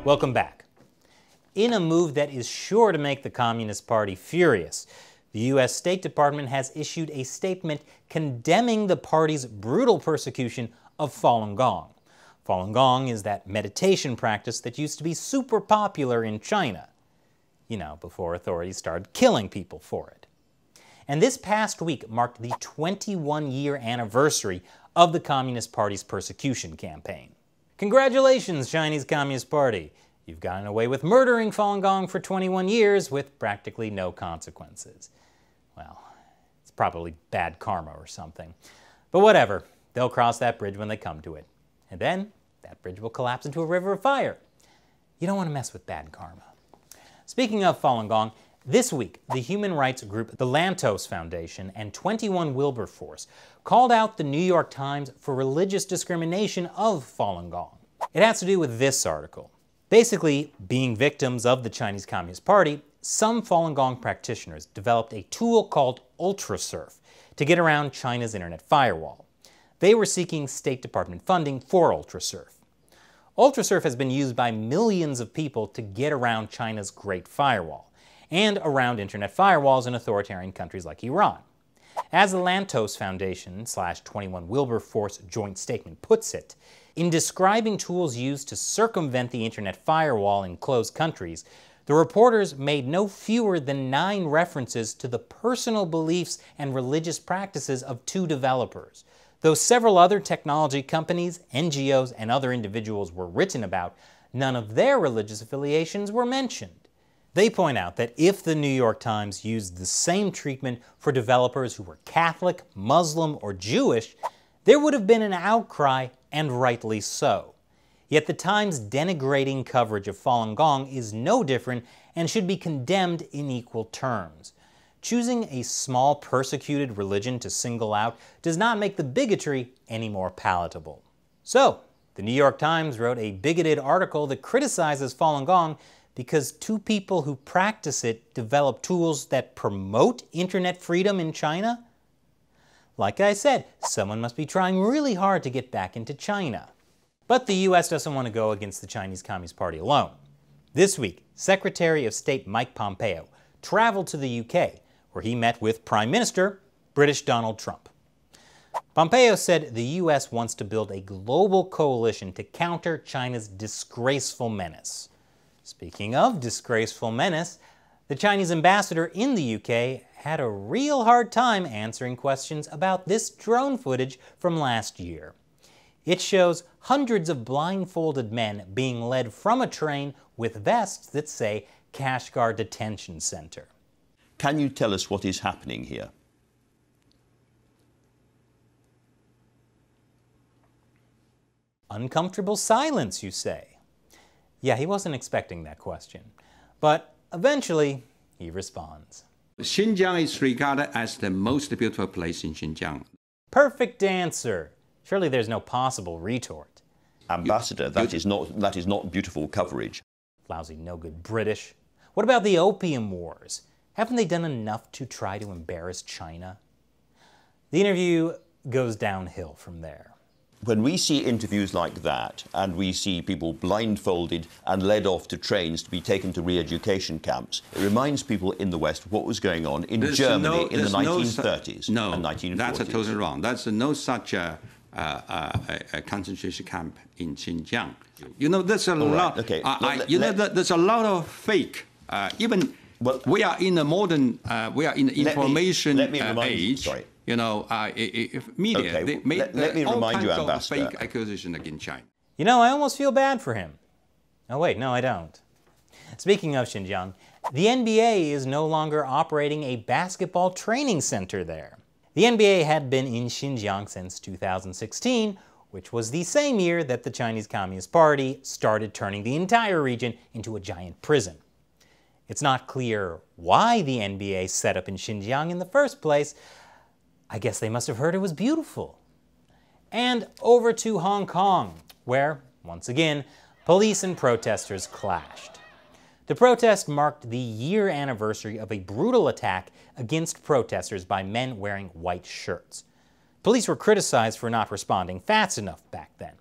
Welcome back. In a move that is sure to make the Communist Party furious, the U.S. State Department has issued a statement condemning the party's brutal persecution of Falun Gong. Falun Gong is that meditation practice that used to be super popular in China, before authorities started killing people for it. And this past week marked the 21-year anniversary of the Communist Party's persecution campaign. Congratulations, Chinese Communist Party! You've gotten away with murdering Falun Gong for 21 years with practically no consequences. Well, it's probably bad karma or something. But whatever, they'll cross that bridge when they come to it. And then, that bridge will collapse into a river of fire. You don't want to mess with bad karma. Speaking of Falun Gong, this week, the human rights group the Lantos Foundation and 21 Wilberforce called out the New York Times for religious discrimination of Falun Gong. It has to do with this article. Basically, being victims of the Chinese Communist Party, some Falun Gong practitioners developed a tool called UltraSurf to get around China's internet firewall. They were seeking State Department funding for UltraSurf. UltraSurf has been used by millions of people to get around China's Great Firewall, and around internet firewalls in authoritarian countries like Iran. As the Lantos Foundation / 21 Wilberforce joint statement puts it, in describing tools used to circumvent the internet firewall in closed countries, the reporters made no fewer than 9 references to the personal beliefs and religious practices of 2 developers. Though several other technology companies, NGOs, and other individuals were written about, none of their religious affiliations were mentioned. They point out that if the New York Times used the same treatment for developers who were Catholic, Muslim, or Jewish, there would have been an outcry, and rightly so. Yet the Times' denigrating coverage of Falun Gong is no different and should be condemned in equal terms. Choosing a small persecuted religion to single out does not make the bigotry any more palatable. So, the New York Times wrote a bigoted article that criticizes Falun Gong because 2 people who practice it develop tools that promote internet freedom in China? Like I said, someone must be trying really hard to get back into China. But the U.S. doesn't want to go against the Chinese Communist Party alone. This week, Secretary of State Mike Pompeo traveled to the UK, where he met with Prime Minister, British Donald Trump. Pompeo said the U.S. wants to build a global coalition to counter China's disgraceful menace. Speaking of disgraceful menace, the Chinese ambassador in the UK had a real hard time answering questions about this drone footage from last year. It shows hundreds of blindfolded men being led from a train with vests that say Kashgar Detention Center. Can you tell us what is happening here? Uncomfortable silence, you say. Yeah, he wasn't expecting that question. But eventually, he responds. Xinjiang is regarded as the most beautiful place in Xinjiang. Perfect answer. Surely there's no possible retort. Ambassador, that is not beautiful coverage. Lousy, no good British. What about the Opium Wars? Haven't they done enough to try to embarrass China? The interview goes downhill from there. When we see interviews like that, and we see people blindfolded and led off to trains to be taken to re-education camps, it reminds people in the West what was going on in Germany in the 1930s and 1940s. That's totally wrong. There's no such a concentration camp in Xinjiang. There's a lot. Okay. There's a lot of fake. We are in the modern, we are in the information age. Sorry. Media, okay, they make let me all remind kinds you, of Ambassador. fake accusations against China. I almost feel bad for him. Oh wait, no I don't. Speaking of Xinjiang, the NBA is no longer operating a basketball training center there. The NBA had been in Xinjiang since 2016, which was the same year that the Chinese Communist Party started turning the entire region into a giant prison. It's not clear why the NBA set up in Xinjiang in the first place. I guess they must have heard it was beautiful. And over to Hong Kong, where, once again, police and protesters clashed. The protest marked the year anniversary of a brutal attack against protesters by men wearing white shirts. Police were criticized for not responding fast enough back then,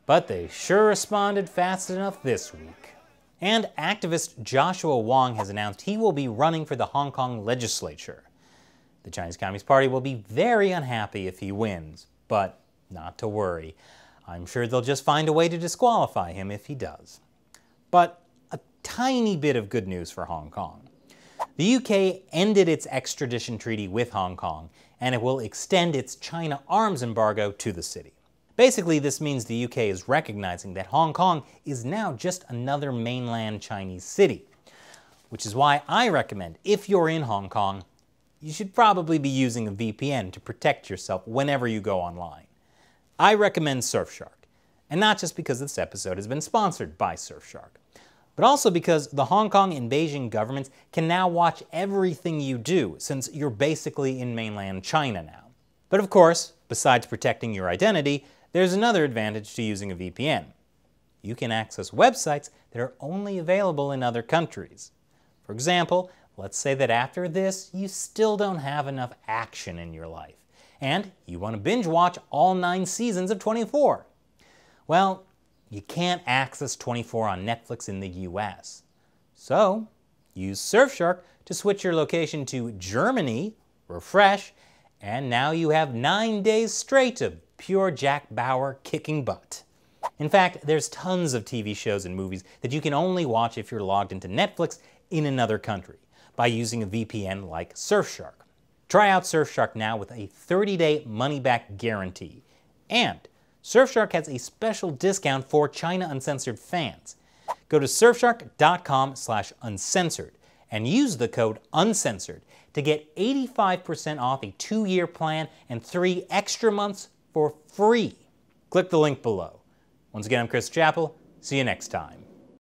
but they sure responded fast enough this week. And activist Joshua Wong has announced he will be running for the Hong Kong legislature. The Chinese Communist Party will be very unhappy if he wins, but not to worry. I'm sure they'll just find a way to disqualify him if he does. But a tiny bit of good news for Hong Kong. The UK ended its extradition treaty with Hong Kong, and it will extend its China arms embargo to the city. Basically, this means the UK is recognizing that Hong Kong is now just another mainland Chinese city, which is why I recommend, if you're in Hong Kong, you should probably be using a VPN to protect yourself whenever you go online. I recommend Surfshark, and not just because this episode has been sponsored by Surfshark, but also because the Hong Kong and Beijing governments can now watch everything you do, since you're basically in mainland China now. But of course, besides protecting your identity, there's another advantage to using a VPN. You can access websites that are only available in other countries. For example, let's say that after this, you still don't have enough action in your life, and you want to binge watch all 9 seasons of 24. Well, you can't access 24 on Netflix in the US. So, use Surfshark to switch your location to Germany, refresh, and now you have 9 days straight of pure Jack Bauer kicking butt. In fact, there's tons of TV shows and movies that you can only watch if you're logged into Netflix in another country by using a VPN like Surfshark. Try out Surfshark now with a 30-day money-back guarantee. And Surfshark has a special discount for China Uncensored fans. Go to surfshark.com/uncensored and use the code UNCENSORED to get 85% off a 2-year plan and 3 extra months for free. Click the link below. Once again, I'm Chris Chappell. See you next time.